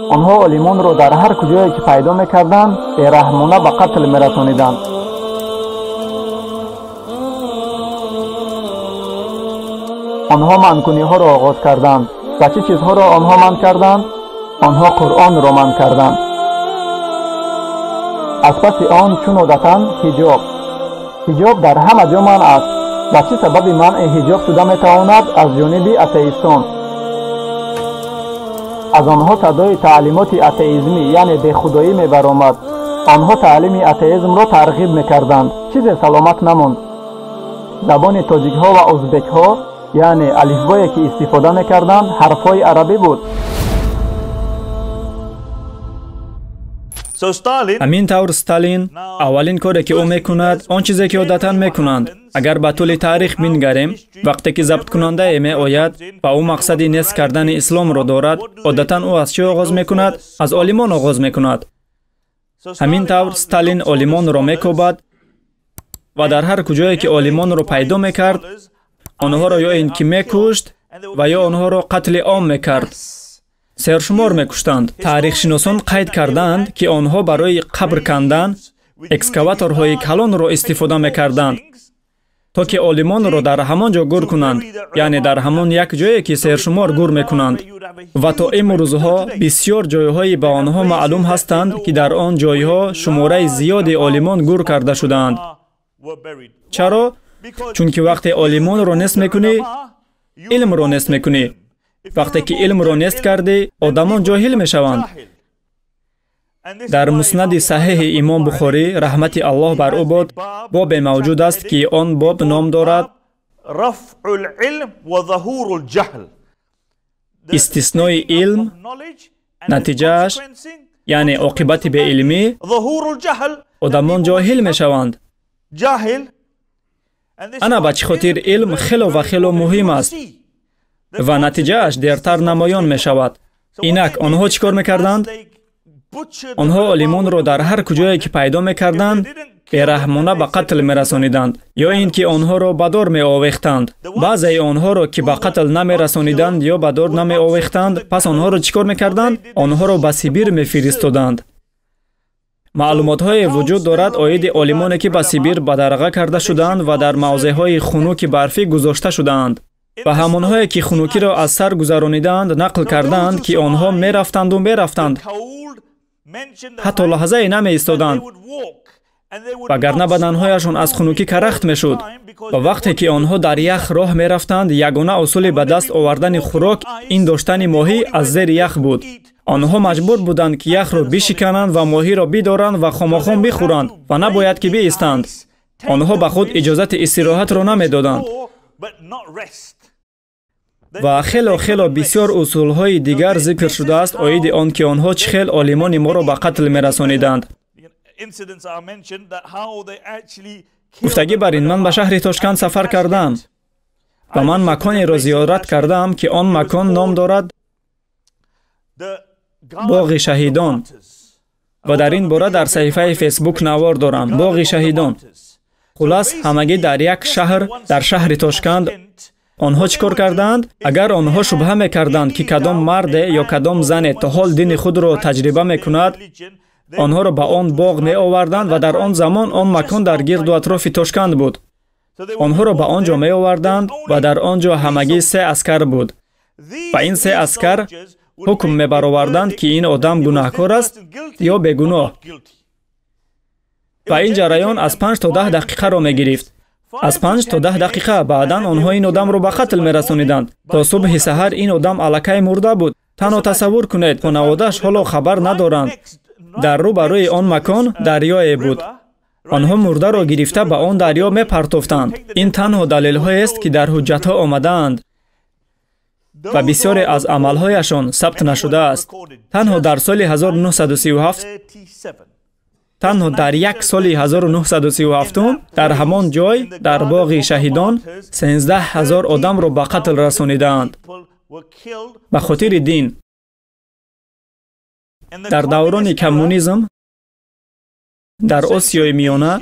آنها عالمان را در هر کجایی که پیدا می‌کردند بی‌رحمانه به قتل می‌رسانیدند. آنها منکنی‌ها را آغاز کردند و چه چیزها را آنها منع کردند؟ آنها قرآن را منع کردند. از پس آن چون عادتاً حجاب در همه جا منع است و چه سبب منع حجاب شده می‌تواند؟ از جانب اتئیستان. از آنها صدای تعلیمات اتئیسمی یعنی بیخدایی می‌برآمد. آنها تعلیم اتئیسم را ترغیب می‌کردند. چیزی سلامت نماند. زبان تاجیک‌ها و ازبک‌ها یعنی الفبایی که استفاده می‌کردند حرف‌های عربی بود. همین طور استالین اولین کاری که او میکند آن چیزی که عادتاً میکنند. اگر به طول تاریخ بنگریم وقتی که ضبط کننده می آید و او مقصدی نصب کردن اسلام را دارد، عادتاً او از چه آغاز میکند؟ از عالمان آغاز میکند. همین طور استالین عالمان را میکوبد و در هر کجایی که عالمان را پیدا میکرد آنها را یا اینکه میکشت و یا آنها را قتل عام میکرد. سرشمار میکشتند. تاریخ شناسان قید کردند که آنها برای قبر کندن اکسکاواتورهای کلان را استفاده میکردند تا که عالمان را در همان جا گور کنند، یعنی در همان یک جایی که سرشمار گور میکنند. و تا امروزها بسیار جایهای به آنها معلوم هستند که در آن جایها شماره زیادی عالمان گور کرده شدند. چرا؟ چون که وقتی عالمان را نصب میکنی علم را نصب میکنی. وقتی که علم را نصب کردی آدمان جاهل میشوند. در مسند صحیح امام بخاری رحمت الله بر او باد باب موجود است که آن باب نام دارد رفع العلم و ظهور الجهل. استثنای علم نتیجهش یعنی عاقبت به علمی ظهور الجهل، آدمان جاهل میشوند. انا به چه خاطر علم خیلی و خیلی مهم است و نتیجهش دیرتر نمایان می شود. اینک آنها چیکار میکردند؟ آنها عالمان را در هر کجایی که پیدا میکردند بی‌رحمانه به قتل میرسانیدند یا اینکه آنها را به دار می آویختند. بعضی آنها را که به قتل نمیرسانیدند یا به دار نمی آویختند، پس آنها را چیکار میکردند؟ آنها را به سیبیر میفرستادند. معلومات های وجود دارد آید عالمانی که به سیبیر بدرقه کرده شدند و در موضع های خنک برفی گذاشته شدند. و همانهایی که خنوکی را از سر گذرانیدند نقل کردند که آنها می رفتند حتی لحظه نمی ایستادند وگرنه بدنهایشان از خنوکی کرخت می شد. و وقتی که آنها در یخ راه می رفتند یگانه اصول به دست آوردن خوراک این داشتن ماهی از زیر یخ بود. آنها مجبور بودند که یخ را بشکنند و ماهی را بدارند و خامخام بخورند و نباید که بایستند. آنها به خود اجازت استراحت را نمی دادند. و خیلی بسیار اصولهای دیگر ذکر شده است آید آن که آنها چه خیل عالمان ما را به قتل میرسانیدند. گفتگی بر این من به شهر تاشکند سفر کردم و من مکانی را زیارت کردم که آن مکان نام دارد باغ شهیدان و در این باره در صفحه فیسبوک نوار دارم. باغ شهیدان. خلاص همگی در یک شهر در شهر تاشکند آنها چیکار کردند؟ اگر آنها شبهه میکردند که کدام مرد یا کدام زن تا حال دین خود را تجربه میکند آنها را به آن باغ می آوردند و در آن زمان آن مکان در گرد و اطراف تاشکند بود. آنها را به آنجا می آوردند و در آنجا همگی 3 عسکر بود و این 3 عسکر حکم می برآوردند که این آدم گناهکار است یا بیگناه. و این جریان از 5 تا 10 دقیقه را می گرفت. از 5 تا 10 دقیقه بعداً آنها این آدم را به قتل می رسانیدند. تا صبح سحر این آدم الکی مرده بود. تنها تصور کنید خانواده‌اش حالا خبر ندارند. در روبروی آن مکان دریای بود. آنها مرده را گرفته به آن دریا می پرتافتند. این تنها دلیل هایی است که در حجت ها آمدند و بسیاری از عملهایشان ثبت نشده است. تنها در سال 1937 تنها در یک سال 1937 در همان جای در باغ شهیدان 13,000 آدم را به قتل رسانیدند به خاطر دین. در دوران کمونیسم در آسیای میانه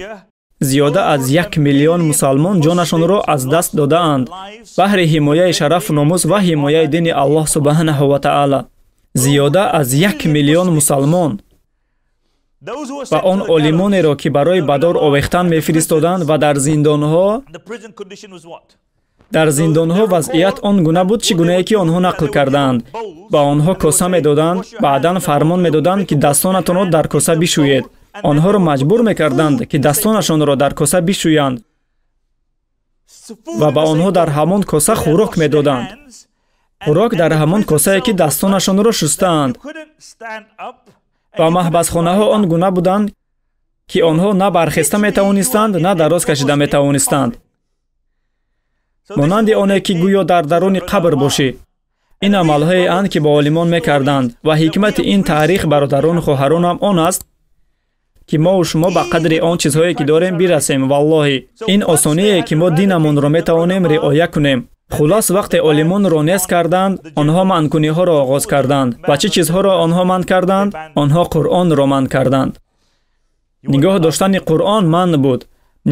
зиёда аз 1 миллион мусалмон ҷонашонро аз даст додаанд баҳри ҳимояи шарафу номус ва ҳимояи дини Аллоҳ субҳанаҳу ва таъала. Зиёда аз 1 миллион мусалмон ва он олимонеро ки барои бадор овехтан мефиристоданд ва дар зиндонҳо вазъият он гуна буд чӣ гунае ки онҳо нақл карданд. Ба онҳо коса медоданд, баъдан фармон медоданд ки дастонатонро дар коса бишӯед. онҳоро маҷбур мекарданд ки дастонашонро дар коса бишӯянд ва ба онҳо дар ҳамон коса хӯрок медоданд. хӯрок дар ҳамон косае ки дастонашонро шустаанд. ва маҳбасхонаҳо он гуна буданд ки онҳо на бархеста метавонистанд, на дароз кашида метавонистанд. монанди оне ки гӯё дар даруни қабр бошӣ. ин амалҳое анд ки ба олимон мекарданд ва ҳикмати ин таърих бародарону хоҳаронам он аст ки мо шумо ба қадри он чизҳое ки дорем бирасем. валлоҳи ин осоние ки мо динамонро метавонем риоя кунем. хулос вақте олимонро нест карданд, онҳо манъкуниҳоро оғоз карданд. ва чӣ чизҳоро онҳо манъ карданд? онҳо Қуръонро манъ карданд. нигоҳ доштани Қуръон манъ буд.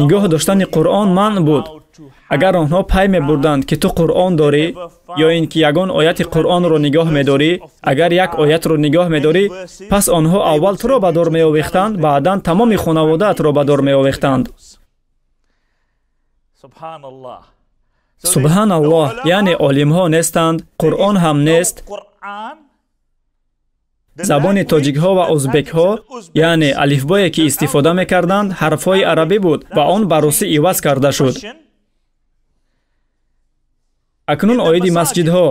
нигоҳ доштани Қуръон манъ буд. агар онҳо пай мебурданд ки ту Қуръон дорӣ ё ин ки ягон ояти Қуръонро нигоҳ медорӣ, агар як оятро нигоҳ медорӣ, пас онҳо аввал туро ба дор меовехтанд, баъдан тамоми хонаводаатро ба дор меовехтанд. Субҳаналлоҳ, яъне олимҳо нестанд, Қуръон ҳам нест. забони тоҷикҳо ва узбекҳо, яъне алифбое ки истифода мекарданд, ҳарфҳои арабӣ буд ва он ба русӣ иваз карда шуд. акнун оиди масҷидҳо.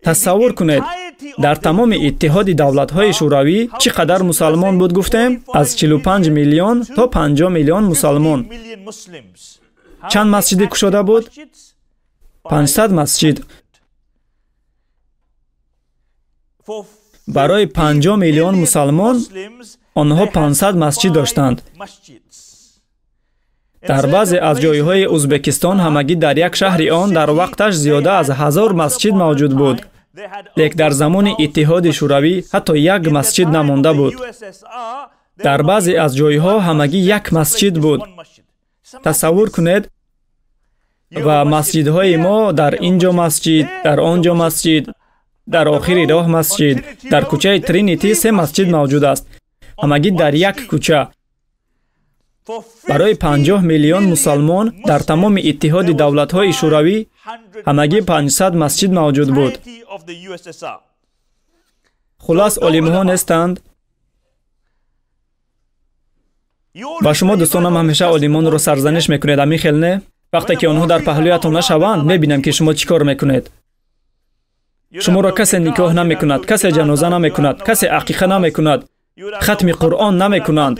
Тасаввур кунед, дар тамоми иттиҳоди давлатҳои шӯравӣ чӣ қадар мусалмон буд гуфтем? Аз 45 миллион то 50 миллион мусалмон. чанд масҷиди кушода буд? 500 масҷид. барои 50 миллион мусалмон онҳо 500 масҷид доштанд. дар баъзе аз ҷойҳои Узбекистон ҳамагӣ дар як шаҳри он дар вақташ зиёда аз 1000 масҷид мавҷуд буд. лек дар замони иттиҳоди шӯравӣ ҳатто як масҷид намонда буд. дар баъзе аз ҷойҳо ҳамагӣ як масҷид буд. тасаввур кунед, ва масҷидҳои мо дар ин ҷо масҷид, дар он ҷо масҷид, дар охири роҳ масҷид, дар кӯчаи Тринити 3 масҷид мавҷуд аст. ҳамагӣ дар як кӯча. барои 50 миллион мусалмон дар тамоми иттиҳоди давлатҳои шӯравӣ ҳамагӣ 500 масҷид мавҷуд буд. хулас олимҳо нестанд. ва шумо дӯстонам ҳамеша олимонро сарзаниш мекунед, ҳамин хел не? вақте ки онҳо дар паҳлӯятон нашаванд, мебинам ки шумо чӣ кор мекунед. шуморо касе никоҳ намекунад, касе ҷаноза намекунад, касе ақиқа намекунад, хатми Қуръон намекунанд.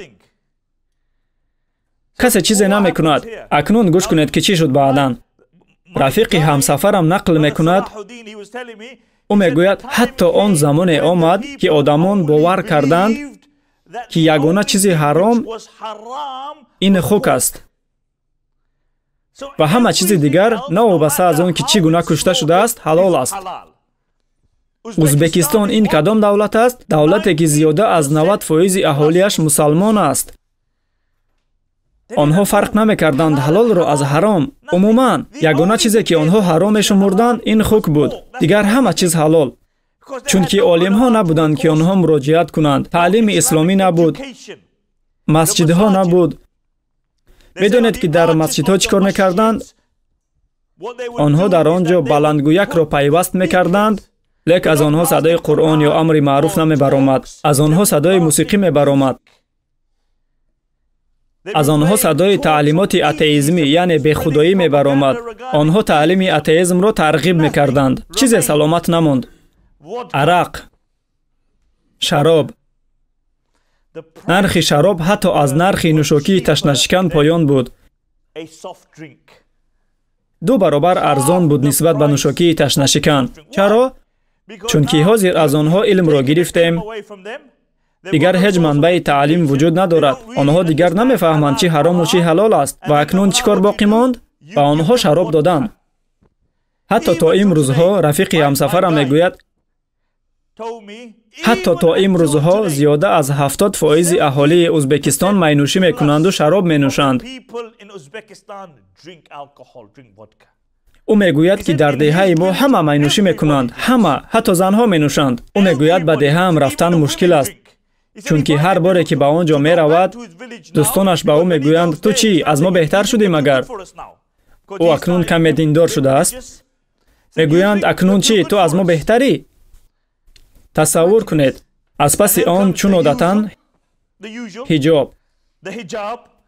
касе чизе намекунад. акнун гӯш кунед ки чӣ шуд баъдан. рафиқи ҳамсафарам нақл мекунад, ӯ мегӯяд, ҳатто он замоне омад ки одамон бовар карданд ки ягона чизи ҳаром ин хук аст ва ҳама чизи дигар, навобаста аз он ки чӣ гуна кушта шудааст, ҳалол аст. узбекистон ин кадом давлат аст? давлате ки зиёда аз 90% аҳолияш мусалмон аст. онҳо фарқ намекарданд ҳалолро аз ҳаром. умуман ягона чизе ки онҳо ҳаром мешумурданд ин хук буд, дигар ҳама чиз ҳалол. чунки олимҳо набуданд ки онҳо муроҷиат кунанд, таълими исломӣ набуд, масҷидҳо набуд. медонед ки дар масҷидҳо чӣ кор мекарданд? онҳо дар он ҷо баландгӯякро пайваст мекарданд, лек аз онҳо садои Қуръон ё амри маъруф намебаромад. аз онҳо садои мусиқӣ мебаромад. аз онҳо садои таълимоти атеизмӣ, яъне бехудоӣ мебаромад. онҳо таълими атеизмро тарғиб мекарданд. чизе саломат намонд. арақ, шароб. нархи шароб ҳатто аз нархи нӯшокии ташнашикан поён буд. 2 баробар арзон буд нисбат ба нӯшокии ташнашикан. чаро? чунки ҳозир аз онҳо илмро гирифтем. дигар ҳеҷ манбаи таълим вуҷуд надорад. онҳо дигар намефаҳманд чӣ ҳарому чӣ ҳалол аст. ва акнун чӣ кор боқӣ монд? ба онҳо шароб доданд. ҳатто то имрӯзҳо рафиқи ҳамсафарам мегӯяд, ҳатто то имрӯзҳо зиёда аз 70% аҳолии Ӯзбекистон майнӯшӣ мекунанду шароб менӯшанд. ӯ мегӯяд, ки дар деҳаи мо ҳама майнӯшӣ мекунанд, ҳама, ҳатто занҳо менӯшанд. ӯ мегӯяд, ба деҳаам рафтан мушкил аст, чунки ҳар боре ки ба он ҷо меравад, дӯстонаш ба ӯ мегӯянд: ту чӣ, аз мо беҳтар шудӣ магар? ӯ акнун каме диндор шудааст. мегӯянд: акнун чӣ, ту аз мо беҳтарӣ? тасаввур кунед, аз паси он чун одатан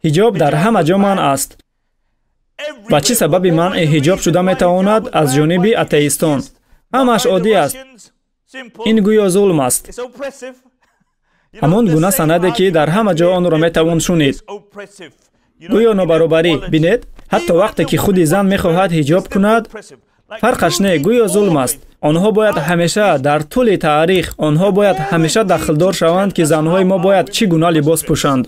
ҳиҷоб дар ҳама ҷо манъ аст. ба чӣ сабаби манъи ҳиҷоб шуда метавонад? Аз ҷониби атеистон. ҳамааш оддӣ аст. ин гӯё зулм аст. ҳамон гуна санаде, ки дар ҳама ҷо онро метавон шунид. гӯё нобаробарӣ. бинед, ҳатто вақте ки худи зан мехоҳад ҳиҷоб кунад, фарқаш не, гӯё зулм аст. онҳо бояд ҳамеша, дар тӯли таърих, онҳо бояд ҳамеша дахлдор шаванд, ки занҳои мо бояд чӣ гуна либос пӯшанд.